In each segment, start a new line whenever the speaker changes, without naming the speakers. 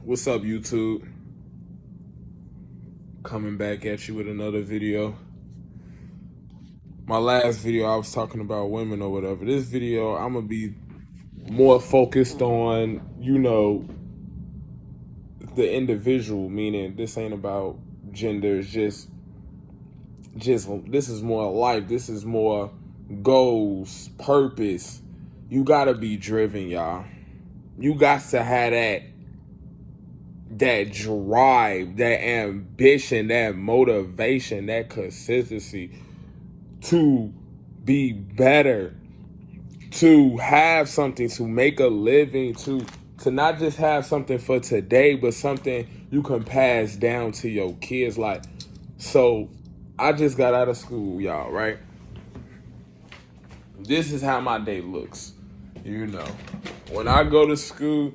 What's up, YouTube? Coming back at you with another video. My last video, I was talking about women or whatever. This video, I'm gonna be more focused on, the individual. Meaning, this ain't about gender. It's just this is more life. This is more goals, purpose. You gotta be driven, y'all. You got to have that drive, that ambition, that motivation, that consistency to be better, to have something, to make a living, to not just have something for today, but something you can pass down to your kids. Like, so I just got out of school, y'all, right? This is how my day looks. When I go to school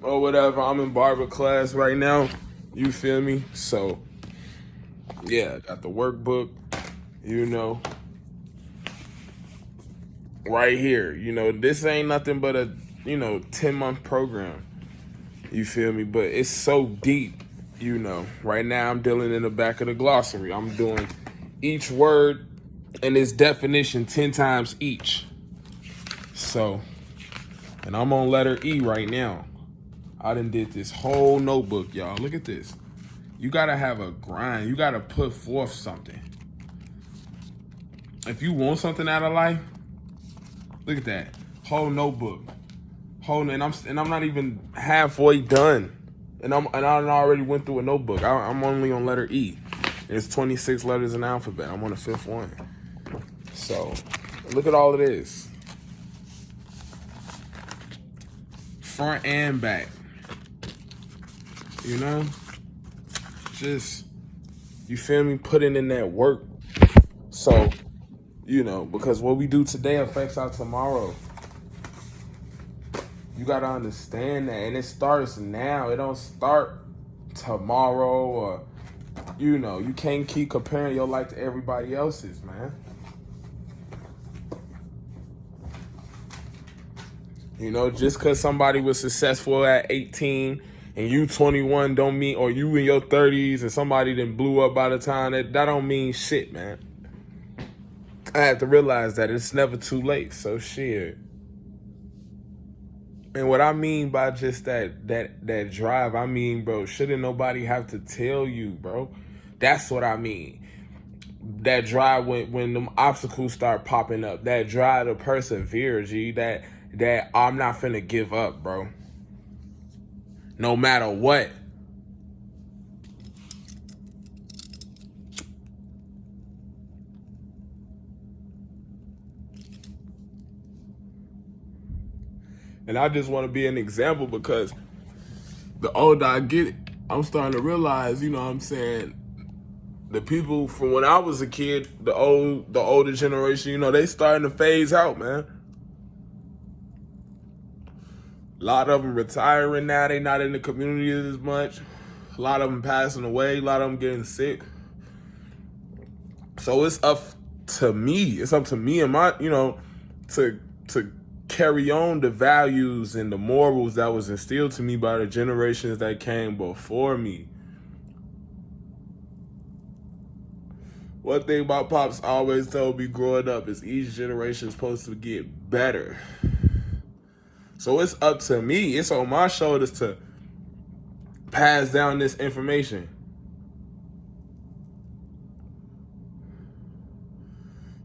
or whatever, I'm in barber class right now. You feel me? So, yeah, got the workbook, right here. This ain't nothing but a, 10-month program. You feel me? But it's so deep, Right now I'm dealing in the back of the glossary. I'm doing each word and its definition 10 times each. So, and I'm on letter E right now. I done did this whole notebook, y'all. Look at this. You gotta have a grind. You gotta put forth something. If you want something out of life, look at that. Whole notebook. And I'm not even halfway done. And I already went through a notebook. I'm only on letter E. There's 26 letters in the alphabet. I'm on the 5th one. So, look at all of this. Front and back. Just, you feel me? Putting in that work. So, because what we do today affects our tomorrow. You gotta understand that. And it starts now. It don't start tomorrow or, you can't keep comparing your life to everybody else's, man. Just because somebody was successful at 18 and you 21 don't mean, or you in your 30s and somebody then blew up by the time, that don't mean shit, man. I had to realize that it's never too late, so shit. And what I mean by just that drive, I mean, bro, shouldn't nobody have to tell you, bro? That's what I mean. That drive when them obstacles start popping up. That drive to persevere, G. That I'm not finna give up, bro. No matter what. And I just want to be an example because the older I get, I'm starting to realize, what I'm saying, the people from when I was a kid, the older generation, they starting to phase out, man. A lot of them retiring now. They not in the community as much. A lot of them passing away. A lot of them getting sick. So it's up to me. It's up to me and my, to carry on the values and the morals that was instilled to me by the generations that came before me. One thing my pops always told me growing up is each generation is supposed to get better. So it's up to me. It's on my shoulders to pass down this information.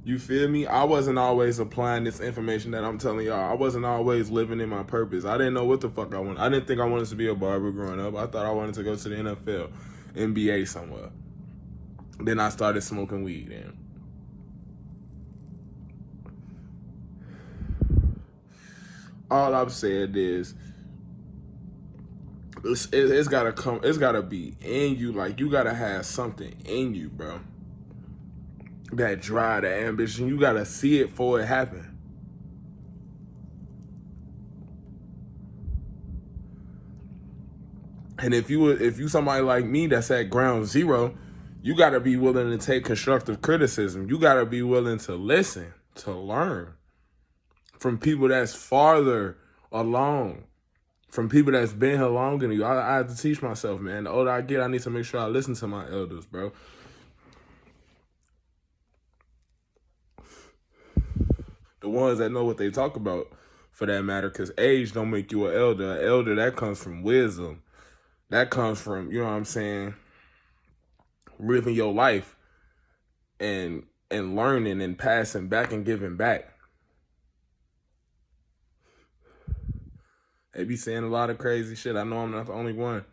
You feel me? I wasn't always applying this information that I'm telling y'all. I wasn't always living in my purpose. I didn't know what the fuck I wanted. I didn't think I wanted to be a barber growing up. I thought I wanted to go to the NFL, NBA somewhere. Then I started smoking weed. And all I'm saying is, it's gotta come. It's gotta be in you. Like, you gotta have something in you, bro. That drive, that ambition. You gotta see it for it happen. And if you somebody like me that's at ground zero, you gotta be willing to take constructive criticism. You gotta be willing to listen, to learn from people that's farther along, from people that's been here longer than you. I have to teach myself, man. The older I get, I need to make sure I listen to my elders, bro. The ones that know what they talk about, for that matter, because age don't make you an elder. An elder, that comes from wisdom. That comes from, you know what I'm saying, living your life and learning and passing back and giving back. They be saying a lot of crazy shit. I know I'm not the only one.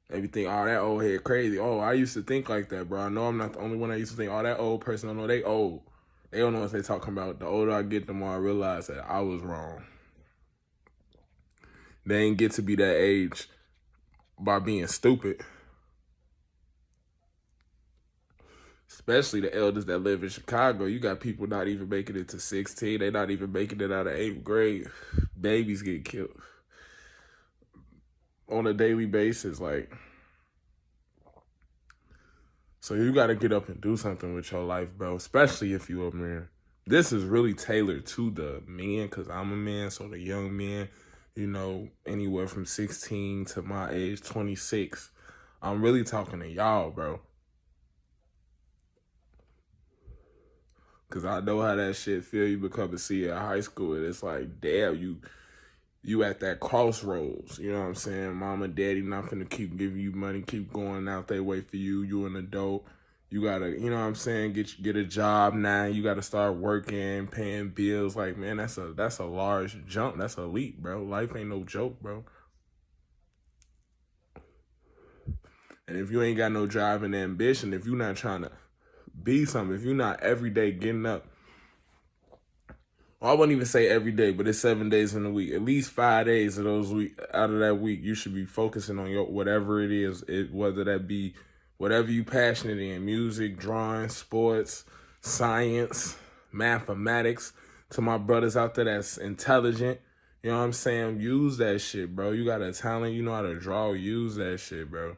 They be think, oh, that old head crazy. Oh, I used to think like that, bro. I know I'm not the only one that used to think, oh, that old person, I know they old. They don't know what they talking about. The older I get, the more I realize that I was wrong. They ain't get to be that age by being stupid. Especially the elders that live in Chicago. You got people not even making it to 16. They not even making it out of 8th grade. Babies get killed on a daily basis. Like, so you got to get up and do something with your life, bro. Especially if you a man. This is really tailored to the men, because I'm a man. So the young men, you know, anywhere from 16 to my age, 26. I'm really talking to y'all, bro. Because I know how that shit feel. You become a senior in high school, and it's like, damn, you at that crossroads. You know what I'm saying? Mama, daddy not finna keep giving you money, keep going out their way for you. You an adult. You gotta, you know what I'm saying, get a job now. You gotta start working, paying bills. Like, man, that's a large jump. That's a leap, bro. Life ain't no joke, bro. And if you ain't got no drive and ambition, if you're not trying to be something, if you're not every day getting up, well, I wouldn't even say every day, but it's 7 days in a week. At least 5 days of those out of that week, you should be focusing on your whatever it is, whether that be whatever you passionate in, music, drawing, sports, science, mathematics. To my brothers out there that's intelligent, you know what I'm saying? Use that shit, bro. You got a talent, you know how to draw, use that shit, bro.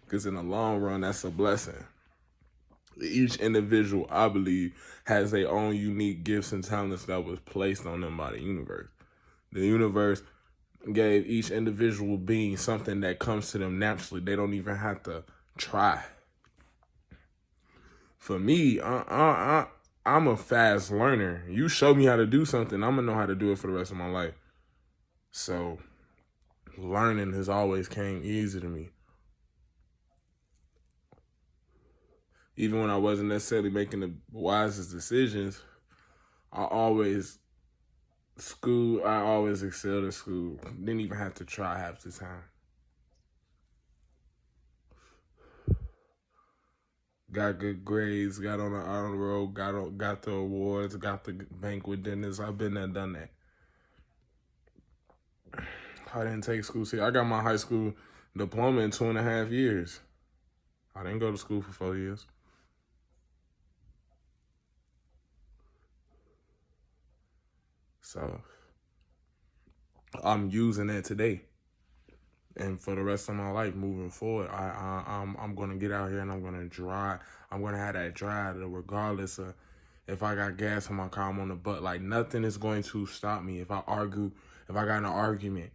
Because in the long run, that's a blessing. Each individual, I believe, has their own unique gifts and talents that was placed on them by the universe. The universe gave each individual being something that comes to them naturally. They don't even have to try. For me, I'm a fast learner. You show me how to do something, I'm going to know how to do it for the rest of my life. So learning has always came easy to me. Even when I wasn't necessarily making the wisest decisions, I always excelled at school. Didn't even have to try half the time. Got good grades, got on the honor roll, got the awards, got the banquet dinners. I've been there, done that. I didn't take school. See, I got my high school diploma in 2.5 years. I didn't go to school for 4 years. So I'm using that today, and for the rest of my life moving forward, I'm gonna get out here and I'm gonna drive. I'm gonna have that drive, regardless of if I got gas in my car, I'm on the butt. Like, nothing is going to stop me. If I got in an argument,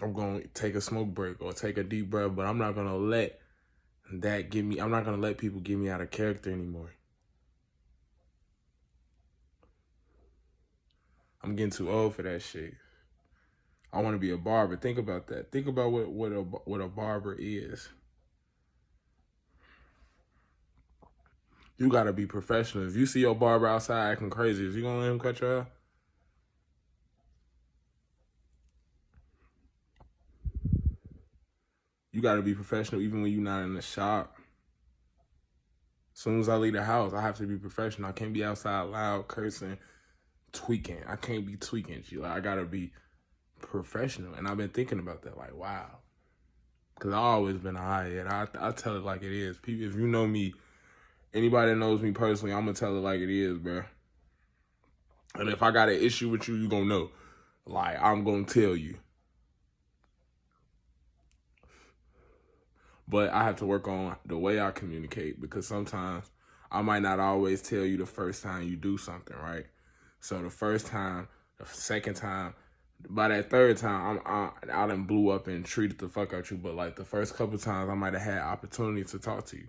I'm gonna take a smoke break or take a deep breath. But I'm not gonna let that get me. I'm not gonna let people get me out of character anymore. I'm getting too old for that shit. I want to be a barber. Think about that. Think about what a barber is. You gotta be professional. If you see your barber outside acting crazy, is you gonna let him cut your hair? You gotta be professional even when you're not in the shop. As soon as I leave the house, I have to be professional. I can't be outside loud, cursing, tweaking. I can't be tweaking. Like, I gotta be professional. And I've been thinking about that, like, wow. Because I've always been a high head. I tell it like it is. People, if you know me, anybody that knows me personally, I'm going to tell it like it is, bro. And if I got an issue with you, you going to know. Like, I'm going to tell you. But I have to work on the way I communicate, because sometimes I might not always tell you the first time you do something, right? So the first time The second time, by that third time, I done blew up and treated the fuck out you. But like the first couple times, I might have had opportunity to talk to you.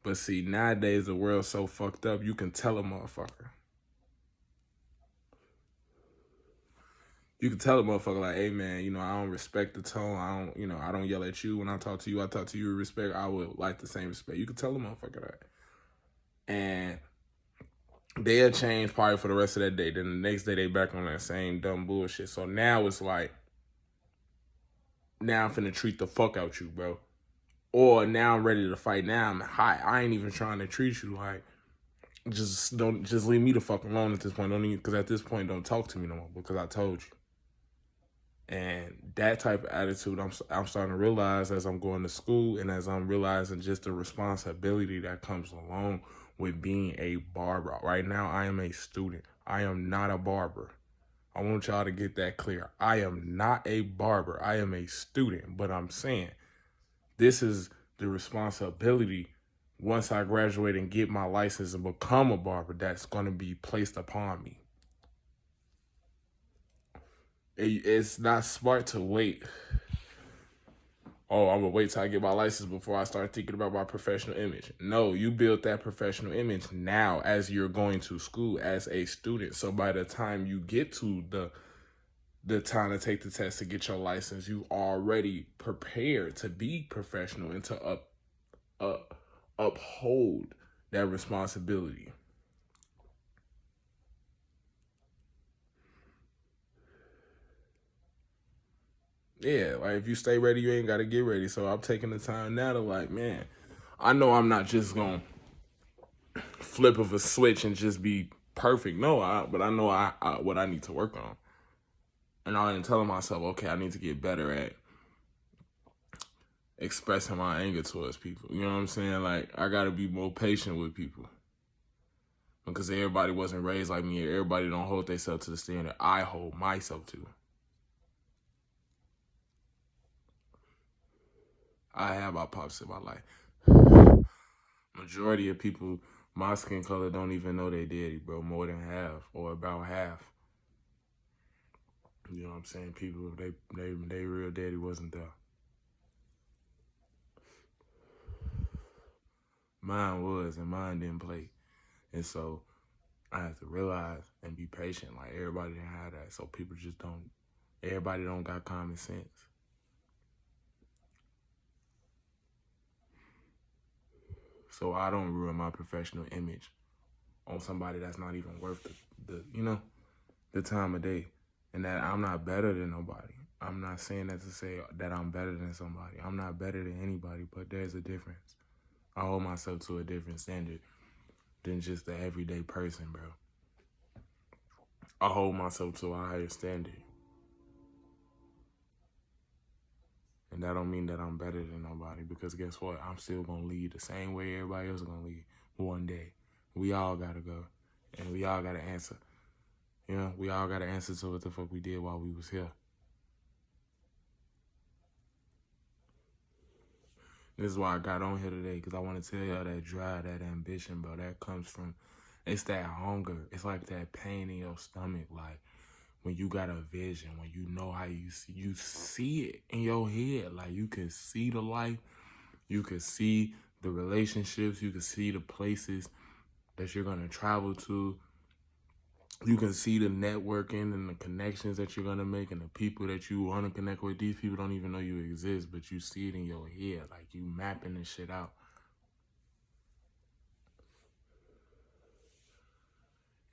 But see, nowadays the world's so fucked up, you can tell a motherfucker. You can tell a motherfucker like, hey man, you know, I don't respect the tone. I don't yell at you when I talk to you. I talk to you with respect. I would like the same respect. You can tell a motherfucker that. And they'll change probably for the rest of that day. Then the next day they back on that same dumb bullshit. So now it's like, now I'm finna treat the fuck out you, bro. Or now I'm ready to fight. Now I'm hot. I ain't even trying to treat you like, just leave me the fuck alone at this point. Don't even, because at this point don't talk to me no more because I told you. And that type of attitude I'm starting to realize as I'm going to school and as I'm realizing just the responsibility that comes along with being a barber. Right now, I am a student. I am not a barber. I want y'all to get that clear. I am not a barber. I am a student. But I'm saying this is the responsibility once I graduate and get my license and become a barber that's going to be placed upon me. It's not smart to wait. Oh, I'm going to wait till I get my license before I start thinking about my professional image. No, you build that professional image now as you're going to school as a student. So by the time you get to the time to take the test to get your license, you already prepared to be professional and to uphold that responsibility. Yeah, like if you stay ready, you ain't got to get ready. So I'm taking the time now to like, man, I know I'm not just going to flip of a switch and just be perfect. No, but I know what I need to work on. And I'm telling myself, okay, I need to get better at expressing my anger towards people. You know what I'm saying? Like, I got to be more patient with people. Because everybody wasn't raised like me. Everybody don't hold themselves to the standard I hold myself to. I have my pops in my life. Majority of people my skin color don't even know they daddy, bro. More than half or about half. You know what I'm saying? People, they real daddy wasn't there. Mine was, and mine didn't play. And so I have to realize and be patient. Like everybody didn't have that. So people just don't, everybody don't got common sense. So I don't ruin my professional image on somebody that's not even worth the time of day. And that I'm not better than nobody. I'm not saying that to say that I'm better than somebody. I'm not better than anybody, but there's a difference. I hold myself to a different standard than just the everyday person, bro. I hold myself to a higher standard. And that don't mean that I'm better than nobody, because guess what? I'm still going to lead the same way everybody else is going to lead one day. We all got to go, and we all got to answer. You know, we all got to answer to what the fuck we did while we was here. This is why I got on here today, because I want to tell y'all that drive, that ambition, bro, that comes from, it's that hunger. It's like that pain in your stomach, like when you got a vision, when you know how you see it in your head, like you can see the life, you can see the relationships, you can see the places that you're going to travel to. You can see the networking and the connections that you're going to make and the people that you want to connect with. These people don't even know you exist, but you see it in your head. Like you mapping this shit out.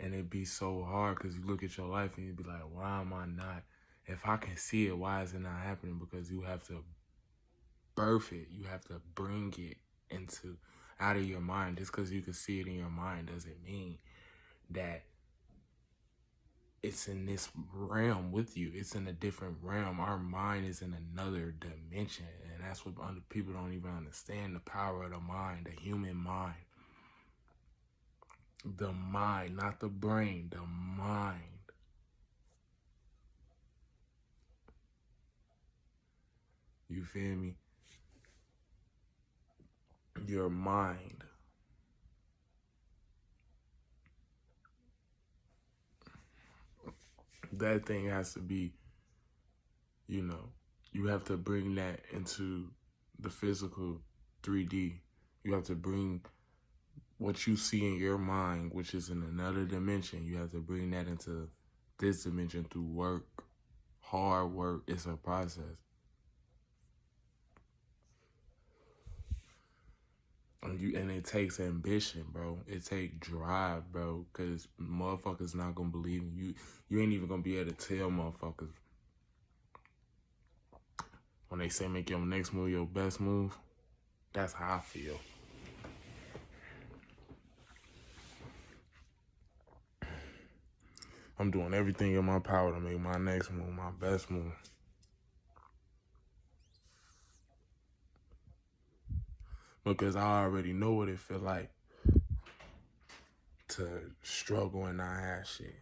And it'd be so hard because you look at your life and you'd be like, why am I not? If I can see it, why is it not happening? Because you have to birth it. You have to bring it out of your mind. Just because you can see it in your mind doesn't mean that it's in this realm with you. It's in a different realm. Our mind is in another dimension. And that's what other people don't even understand. The power of the mind, the human mind. The mind, not the brain, the mind. You feel me? Your mind. that thing has to be, you know, you have to bring that into the physical 3D. You have to bring what you see in your mind, which is in another dimension, you have to bring that into this dimension through work, hard work. It's a process. And it takes ambition, bro. It takes drive, bro, because motherfuckers not going to believe in you. You ain't even going to be able to tell motherfuckers when they say make your next move your best move. That's how I feel. I'm doing everything in my power to make my next move my best move. Because I already know what it feel like to struggle and not have shit.